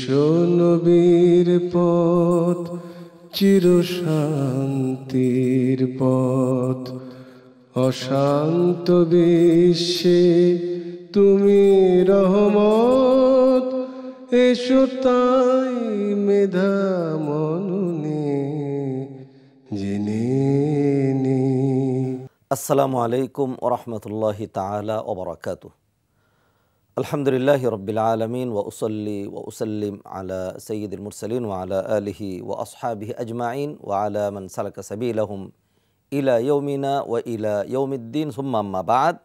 বিশ্ব নবীর পথ চিরশান্তির পথ, অশান্ত বিশ্বে তুমি রহমত, এসো তাই মেধা মননে জেনে নি। আসসালামু আলাইকুম ওয়া রাহমাতুল্লাহি তাআলা ওয়া বারাকাতুহু। আলহামদুলিল্লাহি রাব্বিল আলামিন ওয়া উসাল্লি ওয়া উসাল্লিম আলা সাইয়্যিদিল মুরসালিন ওয়া আলা আলিহি ওয়া আসহাবিহি আজমাইন ওয়া আলা মান সালাকা সাবিলাহুম ইলা ইয়াউমিনা ওয়া ইলা ইয়াউমিদ্দিন, সুম্মা আম্মা বা'দ।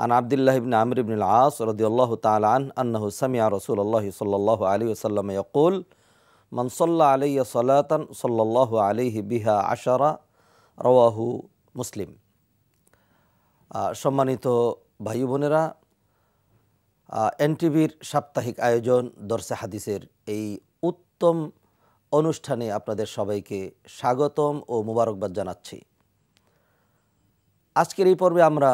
আন আব্দুল্লাহ ইবনে আমর ইবনে আল-আস রাদিয়াল্লাহু তাআলা আনহু সামি'a রাসূলুল্লাহ সাল্লাল্লাহু আলাইহি ওয়াসাল্লাম ইয়াকুল মান সাল্লা আলাইয়া সালাতান সাল্লাল্লাহু আলাইহি বিহা আশারা, রাওয়াহু মুসলিম। সম্মানিত ভাই বোনেরা, এনটিভির সাপ্তাহিক আয়োজন দরসে হাদিসের এই উত্তম অনুষ্ঠানে আপনাদের সবাইকে স্বাগতম ও মুবারকবাদ জানাচ্ছি। আজকের এই পর্বে আমরা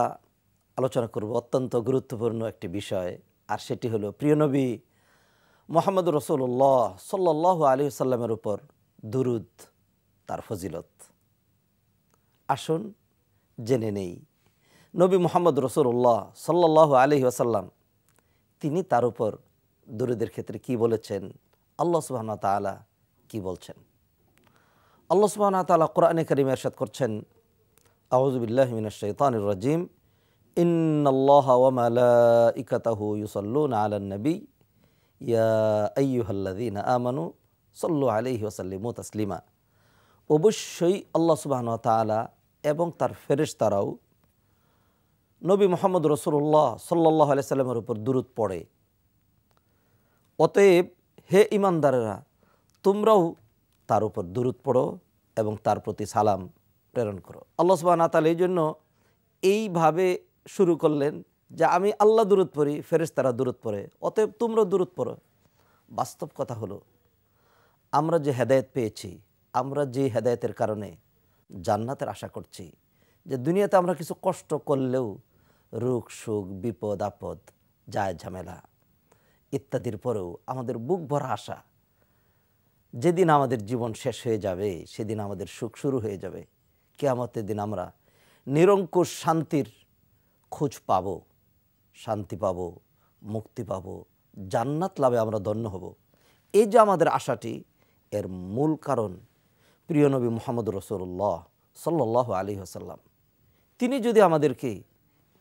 আলোচনা করব অত্যন্ত গুরুত্বপূর্ণ একটি বিষয়, আর সেটি হলো প্রিয় নবী মুহাম্মদ রাসূলুল্লাহ সাল্লাল্লাহু আলাইহি ওয়াসাল্লামের উপর দুরূদ, তার ফজিলত। আসুন জেনে নেই নবী মুহাম্মদ রাসূলুল্লাহ সাল্লাল্লাহু আলাইহি ওয়াসাল্লাম তিনি তার উপর দুরূদের ক্ষেত্রে কি বলেছেন, আল্লাহ সুবহানাহু ওয়া তাআলা কি বলছেন। আল্লাহ সুবহানাহু ওয়া তাআলা কোরআনে কারীমে ইরশাদ করছেন, আউযু বিল্লাহি মিনাশ শাইতানির রাজীম, ইন্নাল্লাহা ওয়া মালাইকাতাহু ইউসাল্লুনা আলান নবী ইয়া আইয়ুহাল্লাযীনা আমানু সাল্লু আলাইহি ওয়া সাল্লিমু তাসলিমা। অবশ্যই আল্লাহ সুবহানাহু ওয়া তাআলা এবং তার ফেরেশতারাও নবী মুহাম্মদ রাসূলুল্লাহ সাল্লাল্লাহু আলাইহি সাল্লামের উপর দুরূদ পড়ে। অতএব হে ঈমানদারেরা, তোমরাও তার উপর দুরূদ পড়ো এবং তার প্রতি সালাম প্রেরণ করো। আল্লাহ সুবহানাহু ওয়া তাআলা এই জন্য এইভাবে শুরু করলেন যে আমি আল্লাহ দুরূদ পড়ি, ফেরেশতারা দুরূদ পড়ে, অতএব তোমরাও দুরূদ পড়ো। বাস্তব কথা হলো, আমরা যে হেদায়েত পেয়েছি, আমরা যে হেদায়েতের কারণে জান্নাতের আশা করছি, যে দুনিয়াতে আমরা কিছু কষ্ট করলেও রোগ সুখ বিপদ আপদ যায় ঝামেলা ইত্যাদির পরেও আমাদের বুক ভরা আশা, যেদিন আমাদের জীবন শেষ হয়ে যাবে সেদিন আমাদের সুখ শুরু হয়ে যাবে। কিয়ামতের দিন আমরা নিরঙ্কুশ শান্তির খোঁজ পাব, শান্তি পাব, মুক্তি পাব, জান্নাত লাভে আমরা ধন্য হব। এই যে আমাদের আশাটি, এর মূল কারণ প্রিয় নবী মুহাম্মদ রাসূলুল্লাহ সাল্লাল্লাহু আলাইহি ওয়াসাল্লাম। তিনি যদি আমাদেরকে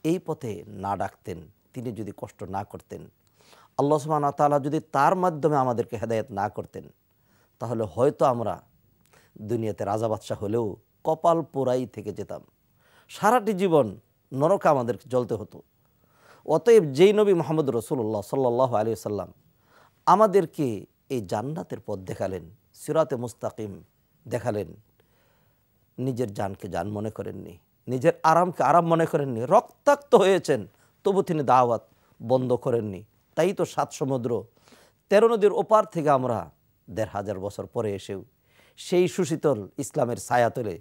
এই পথে না ডাকতেন, তিনি যদি কষ্ট না করতেন, আল্লাহ সুবহানাহু ওয়া তাআলা যদি তার মাধ্যমে আমাদেরকে হেদায়েত না করতেন, তাহলে হয়তো আমরা দুনিয়াতে রাজা বাদশাহ হলেও কপাল পোড়াই থেকে যেতাম, সারাটি জীবন নরকে আমাদেরকে জ্বলতে হতো। অতএব যেই নবী মুহাম্মদ রাসূলুল্লাহ সাল্লাল্লাহু আলাইহি ওয়াসাল্লাম আমাদেরকে এই জান্নাতের পথ দেখালেন, সিরাতে মুস্তাকিম দেখালেন, নিজের জানকে জান মনে করেননি, নিজের আরামকে আরাম মনে করেননি, রক্তাক্ত হয়েছেন তবু তিনি দাওয়াত বন্ধ করেননি। তাই তো 7 সমুদ্র 13 নদীর ওপার থেকে আমরা 1500 বছর পরে এসেও সেই সুশীতল ইসলামের ছায়াতলে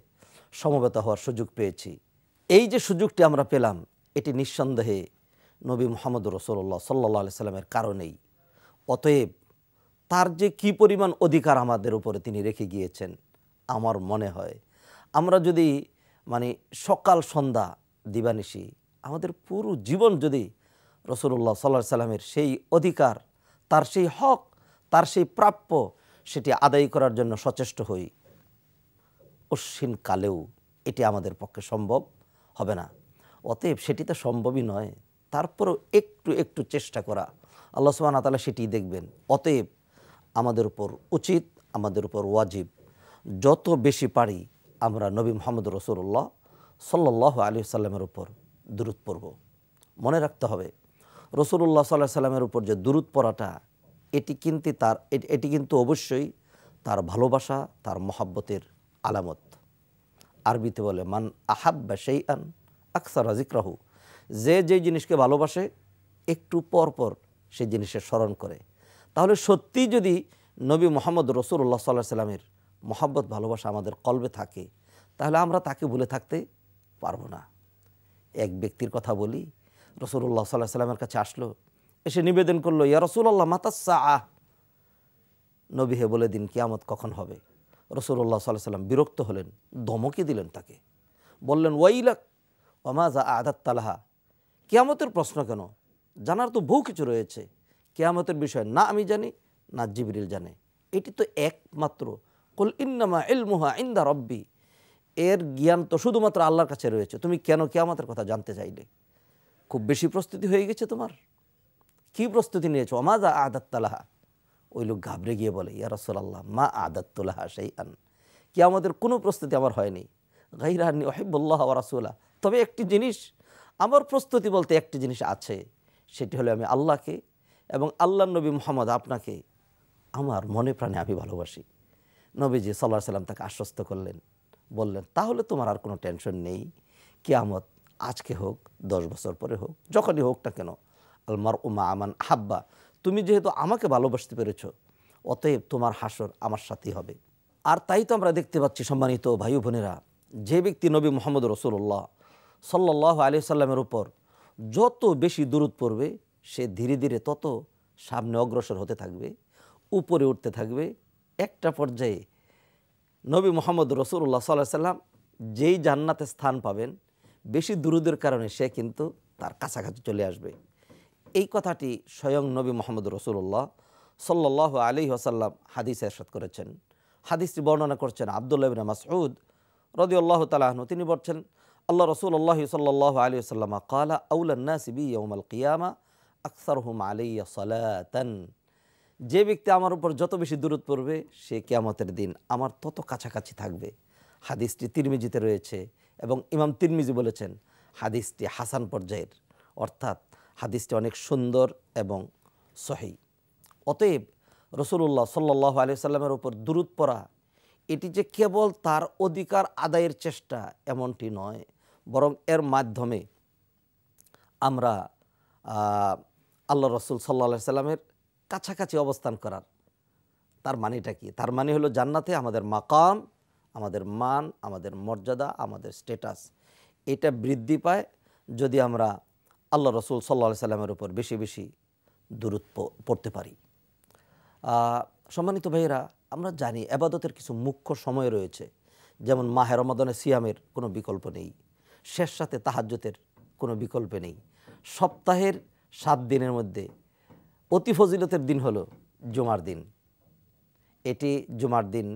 সমবেত হওয়ার সুযোগ পেয়েছি। এই যে সুযোগটি আমরা পেলাম, এটি নিঃসন্দেহে নবী মুহাম্মদ রাসূলুল্লাহ সাল্লাল্লাহু আলাইহি সাল্লামের কারণেই। অতএব তার যে কি পরিমাণ অধিকার আমাদের উপরে তিনি রেখে গিয়েছেন, আমার মনে হয় আমরা যদি সকাল সন্ধ্যা দিবানিশি আমাদের পুরো জীবন যদি রাসূলুল্লাহ সাল্লাল্লাহু আলাইহি সাল্লামের সেই অধিকার, তার সেই হক, তার সেই প্রাপ্য, সেটি আদায় করার জন্য সচেষ্ট হই, অশ্বিন কালেও এটি আমাদের পক্ষে সম্ভব হবে না। অতএব সেটি তো সম্ভবই নয়, তারপরেও একটু একটু চেষ্টা করা, আল্লাহ সুবহানাহু ওয়া তাআলা সেটি দেখবেন। অতএব আমাদের উপর উচিত, আমাদের উপর ওয়াজিব, যত বেশি পারি আমরা নবী মুহাম্মদ রাসূলুল্লাহ সাল্লাল্লাহু আলাইহি ওয়াসাল্লামের উপর দুরূদ পড়ব। মনে রাখতে হবে, রাসূলুল্লাহ সাল্লাল্লাহু আলাইহি ওয়াসাল্লামের উপর যে দুরূদ পড়াটা, এটি কিন্তু অবশ্যই তার ভালোবাসা, তার মহাব্বতের আলামত। আরবিতে বলে মান আহাব্বা শাইআন আকসারা যিকরাহু, যে যেই জিনিসকে ভালোবাসে একটু পর পর সেই জিনিসের স্মরণ করে। তাহলে সত্যি যদি নবী মুহাম্মদ রাসূলুল্লাহ সাল্লাল্লাহু আলাইহি ওয়াসাল্লামের মহাব্বত ভালোবাসা আমাদের কলবে থাকে, তাহলে আমরা তাকে ভুলে থাকতে পারবো না। এক ব্যক্তির কথা বলি, রাসূলুল্লাহ সাল্লাল্লাহু আলাইহি ওয়াসাল্লামের কাছে আসলো, এসে নিবেদন করলো, ইয়া রাসূলুল্লাহ মাতাস সাআহ, নবী হে বলে দিন কিয়ামত কখন হবে। রাসূলুল্লাহ সাল্লাল্লাহু আলাইহি সাল্লাম বিরক্ত হলেন, ধমকি দিলেন তাকে, বললেন ওয়াইলাক ওমা যা আদাত লাহা, কিয়ামতের প্রশ্ন কেন? জানার তো বহু কিছু রয়েছে। কিয়ামতের বিষয় না আমি জানি না জিবরিল জানে, এটি তো একমাত্র কুল ইন্নামা ইলমুহা ইনদা রব্বি, এর জ্ঞান তো শুধুমাত্র আল্লাহর কাছে রয়েছে। তুমি কেন কিয়ামতের কথা জানতে চাইলে? খুব বেশি প্রস্তুতি হয়ে গেছে তোমার? কি প্রস্তুতি নিয়েছো? ওমা যা আদাত লাহা। ওই লোক ঘাবড়ে গিয়ে বলে, ইয়া রাসূলুল্লাহ মা আদাততু লাহা শাইআন, কিয়ামতের কোনো প্রস্তুতি আমার হয়নি। গায়রা আন্নী উহিব্বুল্লাহ ওয়া রাসূলা, তবে একটি জিনিস আমার প্রস্তুতি বলতে একটি জিনিস আছে, সেটি হলো আমি আল্লাহকে এবং আল্লাহর নবী মুহাম্মদ আপনাকে আমার মনে প্রাণে আমি ভালোবাসি। নবীজি সাল্লাল্লাহু আলাইহি সাল্লাম তাকে আশ্বস্ত করলেন, বললেন তাহলে তোমার আর কোনো টেনশন নেই। কিয়ামত আজকে হোক 10 বছর পরে হোক, যখনই হোক না কেন, আল মারউ মা মান আহাব্বা, তুমি যেহেতু আমাকে ভালোবাসতে পেরেছো, অতএব তোমার হাসর আমার সাথেই হবে। আর তাই তো আমরা দেখতে পাচ্ছি সম্মানিত ভাই বোনেরা, যে ব্যক্তি নবী মুহাম্মদ রাসূলুল্লাহ সাল্লাল্লাহু আলাইহি সাল্লামের উপর যত বেশি দুরূদ পড়বে, সে ধীরে ধীরে তত সামনে অগ্রসর হতে থাকবে, উপরে উঠতে থাকবে। একটা পর্যায়ে নবী মুহাম্মদ রাসূলুল্লাহ সাল্লাল্লাহু আলাইহি সাল্লাম যেই জান্নাতে স্থান পাবেন, বেশি দুরূদের কারণে সে কিন্তু তার কাছাকাছি চলে আসবে। এই কথাটি স্বয়ং নবী মুহাম্মদ রাসূলুল্লাহ সাল্লাল্লাহু আলাইহি ওয়াসাল্লাম হাদিসে ইরশাদ করেছেন। হাদিসটি বর্ণনা করছেন আব্দুল্লাহ ইবনে মাসউদ রাদিয়াল্লাহু তাআলা আনহু। তিনি বলছেন, আল্লাহ রাসূলুল্লাহ সাল্লাল্লাহু আলাইহি ওয়াসাল্লাম ক্বালা আউলান নাসি বি ইয়াউমাল কিয়ামা আকসারহুম আলাইয়া সালাতান, যে ব্যক্তি আমার উপর যত বেশি দুরূদ পড়বে, সে কিয়ামতের দিন আমার তত কাছাকাছি থাকবে। হাদিসটি তিরমিজিতে রয়েছে এবং ইমাম তিরমিজি বলেছেন হাদিসটি হাসান পর্যায়ের, অর্থাৎ হাদিসটি অনেক সুন্দর এবং সহিহ। অতএব রাসূলুল্লাহ সাল্লাল্লাহু আলাইহি সাল্লামের উপর দুরূদ পড়া, এটি যে কেবল তার অধিকার আদায়ের চেষ্টা এমনটি নয়, বরং এর মাধ্যমে আমরা আল্লাহ রাসূল সাল্লাল্লাহু আলাইহি সাল্লামের কাছাকাছি অবস্থান করার, তার মানেটা কি? তার মানে হলো জান্নাতে আমাদের মাকাম, আমাদের মান, আমাদের মর্যাদা, আমাদের স্ট্যাটাস, এটা বৃদ্ধি পায় যদি আমরা আল্লাহ রাসূল সাল্লাল্লাহু আলাইহি সাল্লামের উপর বেশি বেশি দুরূদ পড়তে পারি। সম্মানিত ভাইয়েরা, আমরা জানি ইবাদতের কিছু মুখ্য সময় রয়েছে, যেমন মাহে রমাদানের সিয়ামের কোনো বিকল্প নেই, শেষ রাতে তাহাজ্জুদের কোনো বিকল্প নেই। সপ্তাহের 7 দিনের মধ্যে অতি ফজিলতের দিন হলো জুমার দিন। এটি জুমার দিন,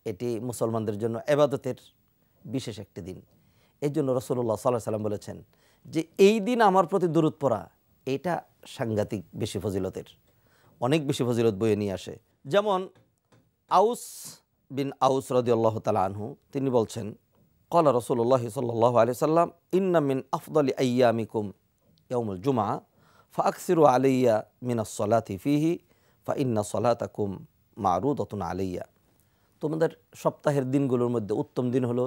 এটি মুসলমানদের জন্য ইবাদতের বিশেষ একটি দিন। এই জন্য রাসূলুল্লাহ সাল্লাল্লাহু আলাইহি সাল্লাম বলেছেন যে এই দিন আমার প্রতি দুরূদ পড়া, এটা সাংঘাতিক বেশি ফজিলতের, অনেক বেশি ফজিলত বয়ে নিয়ে আসে। যেমন আউস বিন আউস রাদিয়াল্লাহু তাআলা আনহু, তিনি বলছেন, ক্বালা রাসূলুল্লাহ সাল্লাল্লাহু আলাইহি সাল্লাম ইন্না মিন আফদালি আইয়ামিকুম ইয়াউমুল জুমআ ফাআকসিরু আলাইয়া মিনাস সালাতি ফিহি ফাইন্না সালাতাকুম মারুদাতুন আলাইয়া। তোমাদের সপ্তাহের দিনগুলোর মধ্যে উত্তম দিন হলো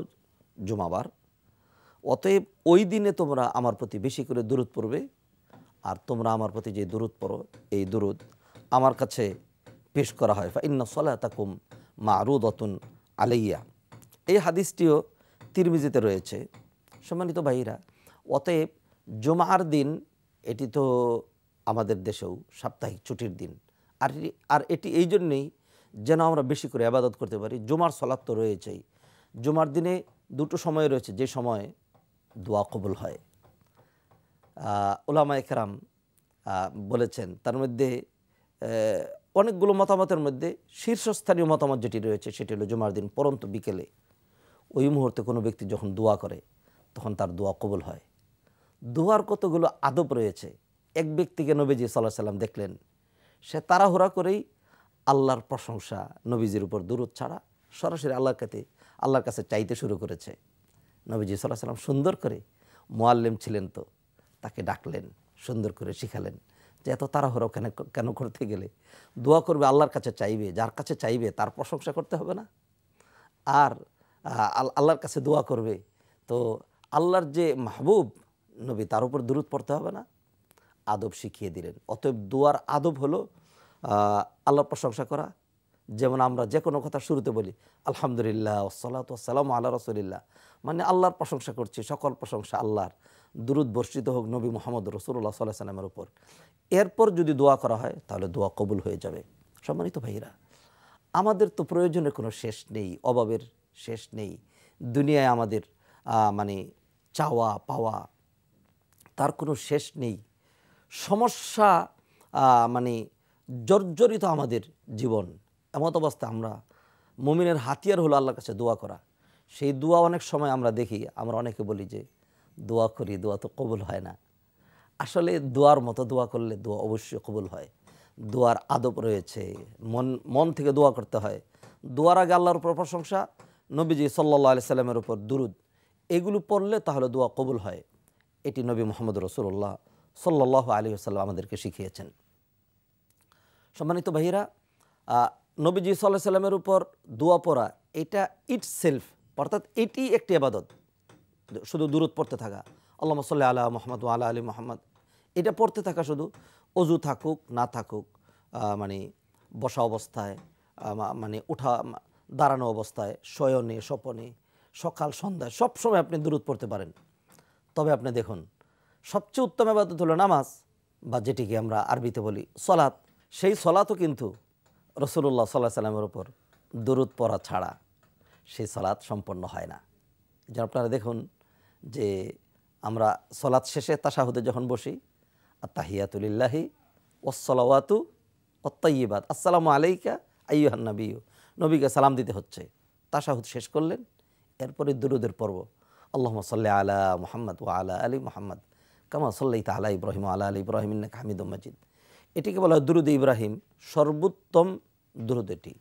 জুমাবার, অতএব ওই দিনে তোমরা আমার প্রতি বেশি করে দুরূদ পড়বে, আর তোমরা আমার প্রতি যে দুরূদ পড়ো, এই দুরূদ আমার কাছে পেশ করা হয়, ফাইন্না সালাতাকুম মারুদাতুন আলাইয়া। এই হাদিসটিও তিরমিজিতে রয়েছে। সম্মানিত ভাইরা, অতএব জুমার দিন, এটি তো আমাদের দেশেও সাপ্তাহিক ছুটির দিন, আর এটি এই জন্যেই যেন আমরা বেশি করে ইবাদত করতে পারি। জুমার সালাত তো রয়েছেই, জুমার দিনে দুটো সময় রয়েছে যে সময় দোয়া কবুল হয়। উলামায়ে কেরাম বলেছেন, তার মধ্যে অনেকগুলো মতামতের মধ্যে শীর্ষস্থানীয় মতামত যেটি রয়েছে সেটি হলো জুমার দিন পরন্ত বিকেলে ওই মুহূর্তে কোনো ব্যক্তি যখন দোয়া করে, তখন তার দোয়া কবুল হয়। দোয়ার কতগুলো আদব রয়েছে। এক ব্যক্তিকে নবীজি সাল্লাল্লাহু আলাইহি সাল্লাম দেখলেন, সে তাড়াহুড়া করেই আল্লাহর প্রশংসা, নবীজির উপর দুরূদ ছাড়া সরাসরি আল্লাহর কাছে চাইতে শুরু করেছে। নবীজি সাল্লাল্লাহু আলাইহি সাল্লাম সুন্দর করে, মুআল্লিম ছিলেন তো, তাকে ডাকলেন, সুন্দর করে শিখালেন যে এত তাড়াহুড়ো কেন করতে গেলে, দোয়া করবে আল্লাহর কাছে চাইবে, যার কাছে চাইবে তার প্রশংসা করতে হবে না? আর আল্লাহর কাছে দোয়া করবে তো আল্লাহর যে মাহবুব নবী, তার উপর দুরূদ পড়তে হবে না? আদব শিখিয়ে দিলেন। অতএব দোয়ার আদব হলো আল্লাহর প্রশংসা করা। যেমন আমরা যে কোনো কথা শুরুতে বলি আলহামদুলিল্লাহ ওয়াসসালাতু ওয়াসসালামু আলা রাসূলিল্লাহ, মানে আল্লাহর প্রশংসা করছি, সকল প্রশংসা আল্লাহর, দুরূদ বর্ষিত হোক নবী মুহাম্মদ রাসূলুল্লাহ সাল্লাল্লাহু আলাইহি ওয়াসাল্লামের উপর। এরপর যদি দোয়া করা হয় তাহলে দোয়া কবুল হয়ে যাবে। সম্মানিত ভাইরা, আমাদের তো প্রয়োজনের কোনো শেষ নেই, অভাবের শেষ নেই। দুনিয়ায় আমাদের মানে চাওয়া পাওয়া তার কোনো শেষ নেই। সমস্যা মানে জর্জরিত আমাদের জীবন। এমত অবস্থা আমরা মুমিনের হাতিয়ার হলো আল্লাহর কাছে দোয়া করা। সেই দোয়া অনেক সময় আমরা দেখি, আমরা অনেকে বলি যে দোয়া করি, দোয়া তো কবুল হয় না। আসলে দোয়ার মতো দোয়া করলে দোয়া অবশ্যই কবুল হয়। দোয়ার আদব রয়েছে, মন থেকে দোয়া করতে হয়। দোয়ার আগে আল্লাহর উপর প্রশংসা, নবীজি সাল্লাল্লাহু আলাইহি সাল্লামের উপর দুরুদ, এগুলো পড়লে তাহলে দোয়া কবুল হয়। এটি নবী মুহাম্মদ রাসূলুল্লাহ সাল্লাল্লাহু আলাইহি ওয়াসাল্লাম আমাদেরকে শিখিয়েছেন। সম্মানিত ভাইয়েরা, নবীজি সাল্লাল্লাহু আলাইহি সাল্লামের উপর দোয়া পড়া এটা ইটসেলফ, অর্থাৎ এটি একটি ইবাদত। শুধু দুরুদ পড়তে থাকা, আল্লাহুম্মা সাল্লি আলা মুহাম্মদ ওয়া আলা আলি মুহাম্মদ, এটা পড়তে থাকা, শুধু অজু থাকুক না থাকুক, মানে বসা অবস্থায়, মানে উঠা দাঁড়ানো অবস্থায়, শয়নে স্বপনে, সকাল সন্ধ্যায় সবসময় আপনি দুরুদ পড়তে পারেন। তবে আপনি দেখুন, সবচেয়ে উত্তম ইবাদত হলো নামাজ, বা যেটিকে আমরা আরবিতে বলি সলাত। সেই সলাতও কিন্তু রাসূলুল্লাহ সাল্লাল্লাহু আলাইহি সাল্লামের উপর দুরুদ পড়া ছাড়া সেই সলাত সম্পন্ন হয় না। যেন আপনারা দেখুন যে আমরা সলাত শেষে তাশাহুদে যখন বসি, আত্তাহিয়াতু লিল্লাহি ওয়াসসালাওয়াতু ওয়াত্তাইয়্যিবাত, আসসালামু আলাইকা আইয়ুহান নাবিয়্যু, নবীকে সালাম দিতে হচ্ছে। তাশাহুদ শেষ করলেন, এরপরে দুরুদের পর্ব, আল্লাহুম্মা সাল্লি আলা মুহাম্মদ ওয়া আলা আলি মুহাম্মদ কামা সাল্লাইতা আলা ইব্রাহিম ওয়া আলা আলি ইব্রাহিম ইন্নাকা হামিদুম মাজিদ। এটিকে বলা হয় দুরুদ ইব্রাহিম, সর্বোত্তম দুরুদ এটি।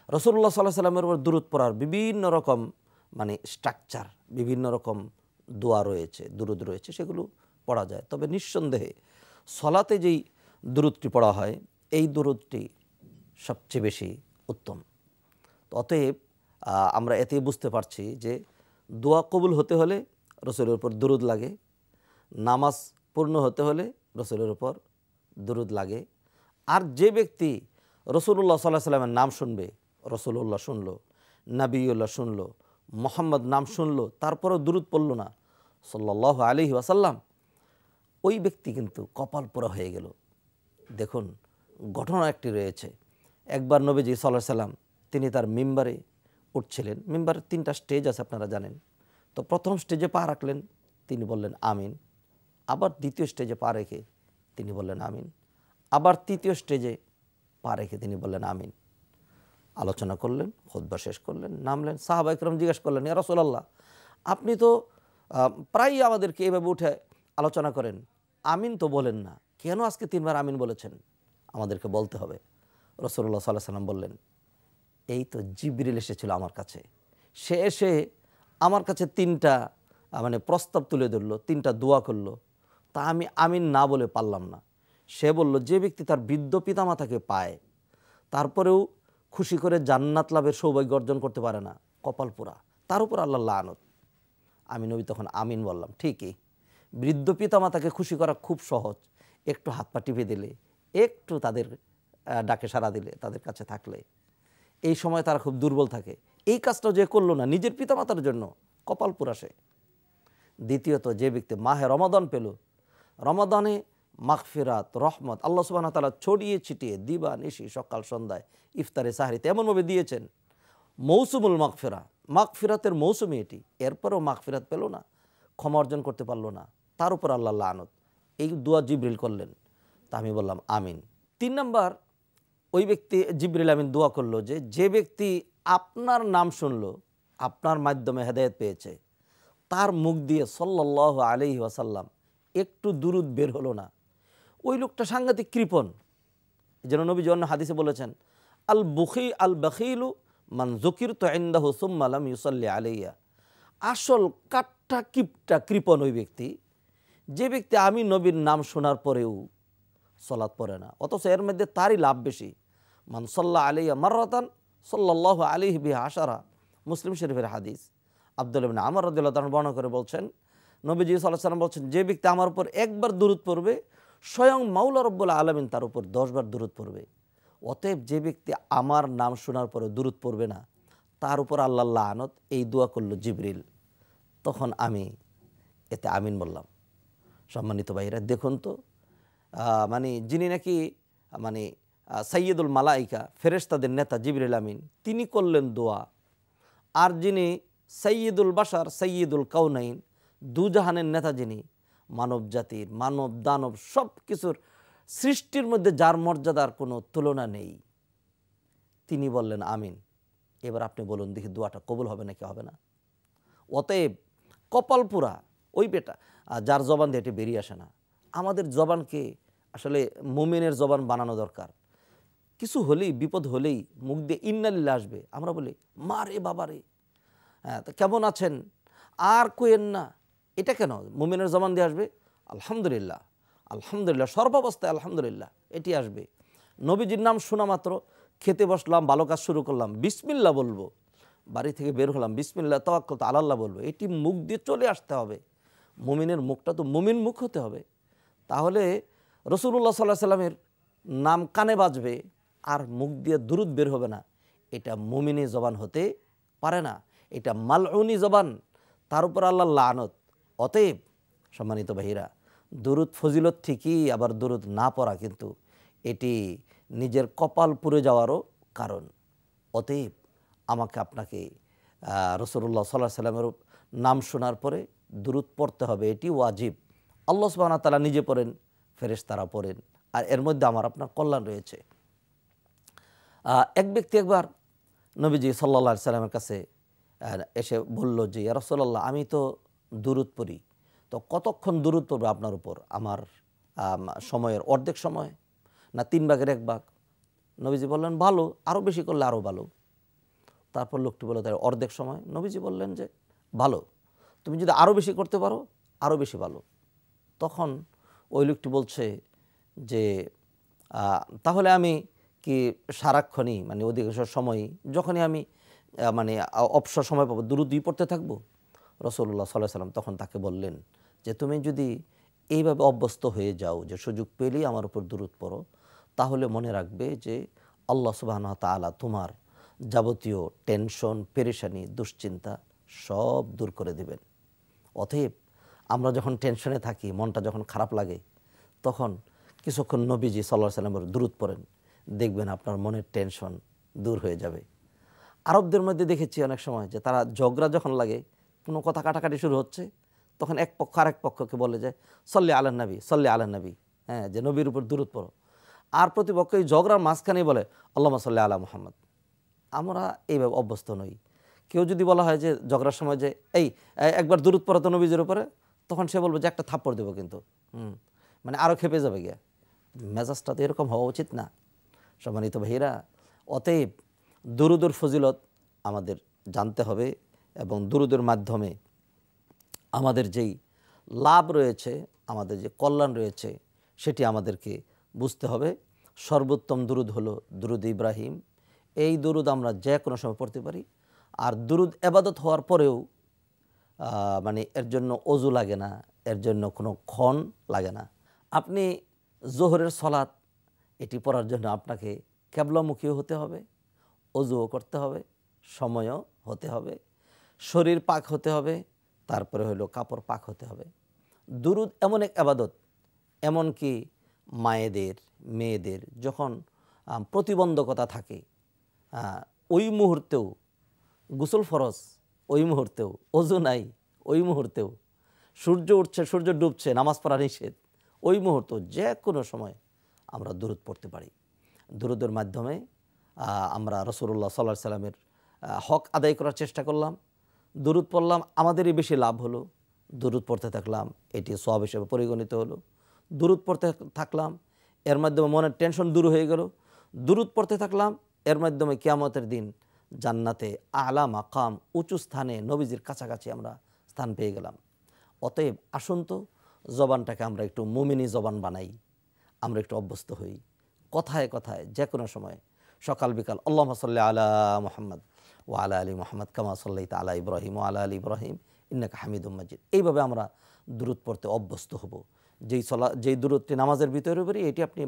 রাসূলুল্লাহ সাল্লাল্লাহু আলাইহি সাল্লামের উপর দুরুদ পড়ার বিভিন্ন রকম মানে স্ট্রাকচার, বিভিন্ন রকম দোয়া রয়েছে, দুরুদ রয়েছে, সেগুলো পড়া যায়। তবে নিঃসন্দেহে সলাতে যেই দুরুদটি পড়া হয়, এই দুরুদটি সবচেয়ে বেশি উত্তম। অতএব আমরা এতে বুঝতে পারছি যে দোয়া কবুল হতে হলে রসুলের উপর দুরুদ লাগে, নামাজ পূর্ণ হতে হলে রসুলের উপর দুরুদ লাগে। আর যে ব্যক্তি রসুল্লাহ সাল্লাল্লাহু আলাইহি সাল্লামের নাম শুনবে, রসুল্লাহ শুনলো, নবিউল্লাহ শুনলো, মোহাম্মদ নাম শুনলো, তারপরেও দুরুদ পড়ল না সাল্লাল্লাহু আলাইহি ওয়াসাল্লাম, ওই ব্যক্তি কিন্তু কপাল পোড়া হয়ে গেল। দেখুন, ঘটনা একটি রয়েছে। একবার নবীজি সাল্লাল্লাহু আলাইহি সাল্লাম তিনি তার মিম্বারে উঠছিলেন। মিম্বারের 3টা স্টেজ আছে, আপনারা জানেন। তো প্রথম স্টেজে পা রাখলেন, তিনি বললেন আমিন। আবার দ্বিতীয় স্টেজে পা রেখে তিনি বললেন আমিন। আবার তৃতীয় স্টেজে পা রেখে তিনি বললেন আমিন। আলোচনা করলেন, খুতবা শেষ করলেন, নামলেন। সাহাবা ইকরাম জিজ্ঞেস করলেন, ইয়া রাসূলুল্লাহ, আপনি তো প্রায়ই আমাদেরকে এভাবে উঠে আলোচনা করেন, আমিন তো বলেন না, কেন আজকে 3বার আমিন বলেছেন? আমাদেরকে বলতে হবে। রাসূলুল্লাহ সাল্লাল্লাহু আলাইহি সাল্লাম বললেন, এই তো জিবরিল এসেছিল আমার কাছে, সে এসে আমার কাছে 3টা মানে প্রস্তাব তুলে ধরলো, 3টা দোয়া করলো, তা আমি আমিন না বলে পারলাম না। সে বলল, যে ব্যক্তি তার বৃদ্ধ পিতামাতাকে পায় তারপরেও খুশি করে জান্নাত লাভের সৌভাগ্য অর্জন করতে পারে না, কপাল পোড়া, তার উপর আল্লাহ লানত। আমি নবী তখন আমিন বললাম। ঠিকই, বৃদ্ধ পিতামাতাকে খুশি করা খুব সহজ, একটু হাত পা টিপে দিলে, একটু তাদের ডাকে সাড়া দিলে, তাদের কাছে থাকলে, এই সময় তারা খুব দুর্বল থাকে, এই কাজটাও যে করলো না নিজের পিতামাতার জন্য, কপাল পোড়া সে। দ্বিতীয়ত, যে ব্যক্তি মাহে রমাদান পেল, রমাদানে মাগফিরাত, রহমত আল্লাহ সুবহানাহু ওয়া তাআলা ছড়িয়ে ছিটিয়ে দিবা নিশি সকাল সন্ধ্যায় ইফতারে সাহরিতে এমনভাবে দিয়েছেন, মৌসুমুল মাগফিরা, মাগফিরাতের মৌসুমি এটি, এরপরেও মাগফিরাত পেল না, ক্ষমা অর্জন করতে পারলো না, তার উপর আল্লাহ লানত। এই দোয়া জিবরিল করলেন, তা আমি বললাম আমিন। 3 নাম্বার, ওই ব্যক্তি জিবরিল আমিন দোয়া করলো যে ব্যক্তি আপনার নাম শুনলো, আপনার মাধ্যমে হেদায়েত পেয়েছে, তার মুখ দিয়ে সাল্লাল্লাহু আলাইহি ওয়াসাল্লাম একটু দুরুদ বের হলো না, ওই লোকটা সাংঘাতিক কৃপণ। যেন নবীজি অন্য হাদিসে বলেছেন, আল বখিলু মান যুকিরতু ইনদাহু সুম্মা লাম ইউসাল্লি আলাইয়া। আসল কাট্টা কিপটা কৃপণ ওই ব্যক্তি, যে ব্যক্তি আমি নবীর নাম শোনার পরেও সলাৎ পড়ে না, অথচ এর মধ্যে তারই লাভ বেশি। মান সাল্লা আলাইয়া মাররাতান সাল্লাল্লাহু আলাইহি বিহা আশারা, মুসলিম শরীফের হাদিস। আব্দুল্লাহ ইবনে আমর রাদিয়াল্লাহু তাআলা বর্ণনা করে বলছেন, নবীজি সাল্লাল্লাহু আলাইহি ওয়াসাল্লাম বলছেন, যে ব্যক্তি আমার উপর একবার দুরূদ পড়বে, স্বয়ং মাওলা রব্বুল আলামিন তার উপর 10 বার দুরূদ পড়বে। অতএব যে ব্যক্তি আমার নাম শোনার পরে দুরূদ পড়বে না, তার উপর আল্লাহর লানত। এই দোয়া করলো জিবরিল। তখন আমি এতে আমিন বললাম। সম্মানিত ভাইরা, দেখুন তো, মানে যিনি নাকি মানে সাইয়্যিদুল মালাইকা, ফেরেশতাদের নেতা জিবরিল আমিন, তিনি করলেন দোয়া। আর যিনি সাইয়্যিদুল বাশার, সাইয়্যিদুল কাউনাইন, দুজাহানের নেতা যিনি, মানব জাতির, মানব দানব সব কিছুর সৃষ্টির মধ্যে যার মর্যাদার কোনো তুলনা নেই, তিনি বললেন আমিন। এবার আপনি বলুন দেখি দোয়াটা কবুল হবে নাকি হবে না? অতএব কপাল পুরা ওই বেটা যার জবান দিয়ে এটি বেরিয়ে আসে না। আমাদের জবানকে আসলে মুমিনের জবান বানানো দরকার। কিছু হলেই, বিপদ হলেই মুখ দিয়ে ইন্নালিল্লাহ আসবে, আমরা বলি মা রে বাবা রে, হ্যাঁ তো কেমন আছেন, আর কোয়েন না। এটা কেন মুমিনের জবান দিয়ে আসবে? আলহামদুলিল্লাহ, আলহামদুলিল্লাহ, সর্বাবস্থায় আলহামদুলিল্লাহ, এটি আসবে। নবীজির নাম শোনা মাত্র খেতে বসলাম, ভালো কাজ শুরু করলাম, বিসমিল্লাহ বলবো, বাড়ি থেকে বের হলাম বিসমিল্লাহ তাওয়াক্কালতু আলাল্লাহ বলবো, এটি মুখ দিয়ে চলে আসতে হবে। মুমিনের মুখটা তো মুমিন মুখ হতে হবে। তাহলে রাসূলুল্লাহ সাল্লাল্লাহু আলাইহি সাল্লামের নাম কানে বাজবে আর মুখ দিয়ে দুরূদ বের হবে না, এটা মুমিনি জবান হতে পারে না, এটা মালউনি জবান, তার উপর আল্লাহর লানত। অতএব সম্মানিত ভাইরা, দুরূদ ফজিলত ঠিকই, আবার দুরূদ না পড়া কিন্তু এটি নিজের কপাল পুড়ে যাওয়ারও কারণ। অতএব আমাকে আপনাকে রাসূলুল্লাহ সাল্লাল্লাহু আলাইহি সাল্লামের নাম শোনার পরে দুরূদ পড়তে হবে, এটি ওয়াজিব। আল্লাহ সুবহানাহু ওয়া তাআলা নিজে পড়েন, ফেরেশতারা পড়েন, আর এর মধ্যে আমার আপনার কল্যাণ রয়েছে। এক ব্যক্তি একবার নবীজি সাল্লাল্লাহু আলাইহি সাল্লামের কাছে এসে বলল যে ইয়া রাসূলুল্লাহ, আমি তো দুরূদ পড়ি, তো কতক্ষণ দুরূদ পড়বো আপনার উপর? আমার সময়ের অর্ধেক সময় না 3/1 ভাগ? নবীজি বললেন ভালো, আরও বেশি করলে আরও ভালো। তারপর লোকটি বলল তার অর্ধেক সময়। নবীজি বললেন যে ভালো, তুমি যদি আরও বেশি করতে পারো আরও বেশি ভালো। তখন ওই লোকটি বলছে যে তাহলে আমি কি সারাক্ষণই, মানে অধিকাংশ সময়ই যখনই আমি মানে অবসর সময় পাবো দুরূদই পড়তে থাকবো? রাসূলুল্লাহ সাল্লাল্লাহু আলাইহি ওয়াসাল্লাম তখন তাকে বললেন যে তুমি যদি এইভাবে অভ্যস্ত হয়ে যাও যে সুযোগ পেলেই আমার উপর দুরূদ পড়ো, তাহলে মনে রাখবে যে আল্লাহ সুবহানাহু ওয়া তাআলা তোমার যাবতীয় টেনশন, পেরেশানি, দুশ্চিন্তা সব দূর করে দেবেন। অতএব আমরা যখন টেনশনে থাকি, মনটা যখন খারাপ লাগে, তখন কিছুক্ষণ নবীজি সাল্লাল্লাহু আলাইহি ওয়াসাল্লামের দুরূদ পড়েন, দেখবেন আপনার মনের টেনশন দূর হয়ে যাবে। আরবদের মধ্যে দেখেছি অনেক সময় যে তারা ঝগড়া যখন লাগে, কোনো কথা কাটাকাটি শুরু হচ্ছে, তখন এক পক্ষ আরেক পক্ষকে বলে যে সল্লি আলান নবী, সল্লি আলান নবী, হ্যাঁ, যে নবীর উপর দুরূদ পড়ো। আর প্রতিপক্ষ এই ঝগড়ার মাঝখানেই বলে আল্লাহুম্মা সাল্লি আলা মুহাম্মদ। আমরা এইভাবে অভ্যস্ত নই। কেউ যদি বলা হয় যে ঝগড়ার সময় যে এই একবার দুরূদ পড়ো তো নবীজির উপরে, তখন সে বলবে যে একটা থাপ্পড় দেবো কিন্তু, মানে আরও খেপে যাবে গিয়া। মেজাজটা তো এরকম হওয়া উচিত না সম্মানিত ভাইরা। অতএব দুরূদের ফজিলত আমাদের জানতে হবে, এবং দুরূদের মাধ্যমে আমাদের যেই লাভ রয়েছে, আমাদের যে কল্যাণ রয়েছে, সেটি আমাদেরকে বুঝতে হবে। সর্বোত্তম দুরূদ হলো দুরূদ ইব্রাহিম। এই দুরূদ আমরা যে কোনো সময় পড়তে পারি। আর দুরূদ ইবাদত হওয়ার পরেও মানে এর জন্য অজু লাগে না, এর জন্য কোনো ক্ষণ লাগে না। আপনি জোহরের সলাত এটি পড়ার জন্য আপনাকে কিবলামুখীও হতে হবে, অজুও করতে হবে, সময়ও হতে হবে, শরীর পাক হতে হবে, তারপরে হলো কাপড় পাক হতে হবে। দুরূদ এমন এক ইবাদত, এমনকি মায়েদের, মেয়েদের যখন প্রতিবন্ধকতা থাকে, ওই মুহূর্তেও গোসল ফরজ, ওই মুহূর্তেও অজু নাই, ওই মুহূর্তেও সূর্য উঠছে, সূর্য ডুবছে, নামাজ পড়া নিষেধ, ওই মুহূর্ত যে কোনো সময় আমরা দুরূদ পড়তে পারি। দুরূদের মাধ্যমে আমরা রাসূলুল্লাহ সাল্লাল্লাহু আলাইহি সাল্লামের হক আদায় করার চেষ্টা করলাম। দুরূদ পড়লাম, আমাদেরই বেশি লাভ হলো। দুরূদ পড়তে থাকলাম, এটি সওয়াব হিসেবে পরিগণিত হলো। দুরূদ পড়তে থাকলাম, এর মাধ্যমে মনের টেনশন দূর হয়ে গেল। দুরূদ পড়তে থাকলাম, এর মাধ্যমে কিয়ামতের দিন জান্নাতে আলা মাকাম, উঁচু স্থানে নবীজির কাছাকাছি আমরা স্থান পেয়ে গেলাম। অতএব আসুন তো জবানটাকে আমরা একটু মুমিনি জবান বানাই, আমরা একটু অভ্যস্ত হই, কথায় কথায় যে কোনো সময় সকাল বিকাল আল্লাহুম্মা সাল্লি আলা মুহাম্মদ ওয়া আলা আলি মুহাম্মদ কামা সাল্লাইতা আলা ইব্রাহিম ওয়া আলা আলি ইব্রাহিম ইন্নাকা হামিদুম মাজিদ। এইভাবে আমরা দুরূদ পড়তে অভ্যস্ত হব। যেই দুরূদটি নামাজের ভিতরে পড়ি, এটি আপনি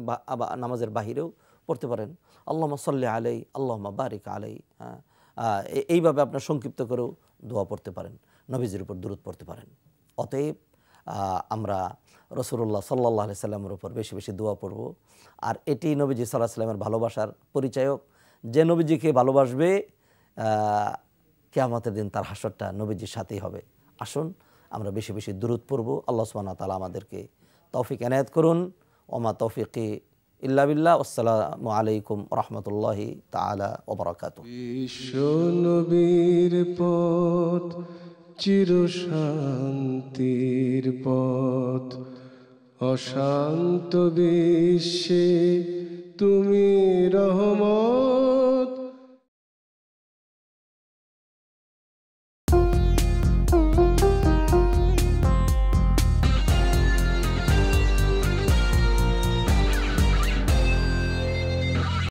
নামাজের বাহিরেও পড়তে পারেন। আল্লাহুম্মা সাল্লি আলাই, আল্লাহুম্মা বারিক আলাই, এইভাবে আপনার সংক্ষিপ্ত করেও দোয়া পড়তে পারেন, নবীজির উপর দুরূদ পড়তে পারেন। অতএব আমরা রসুল্লাহ সাল্লাল্লাহু আলাইহি সাল্লামের উপর বেশি বেশি দোয়া পড়ব। আর এটি নবীজি সাল্লাল্লাহু আলাইহি সাল্লামের ভালোবাসার পরিচায়ক। যে নবীজিকে ভালোবাসবে কিয়ামতের দিন তার হাসরটা নবীজির সাথেই হবে। আসুন আমরা বেশি বেশি দুরূদ পড়ব। আল্লাহ সুবহানাহু ওয়া তাআলা আমাদেরকে তৌফিক এনায়েত করুন। ওমা তৌফিকি ইল্লা বিল্লাহ। আসসালামু আলাইকুম রাহমাতুল্লাহি তাআলা ওয়া বারাকাতুহু। বিশ্ব নবীর পথ চির শান্তির পথ, অশান্ত বিশ্বে তুমি রহমত।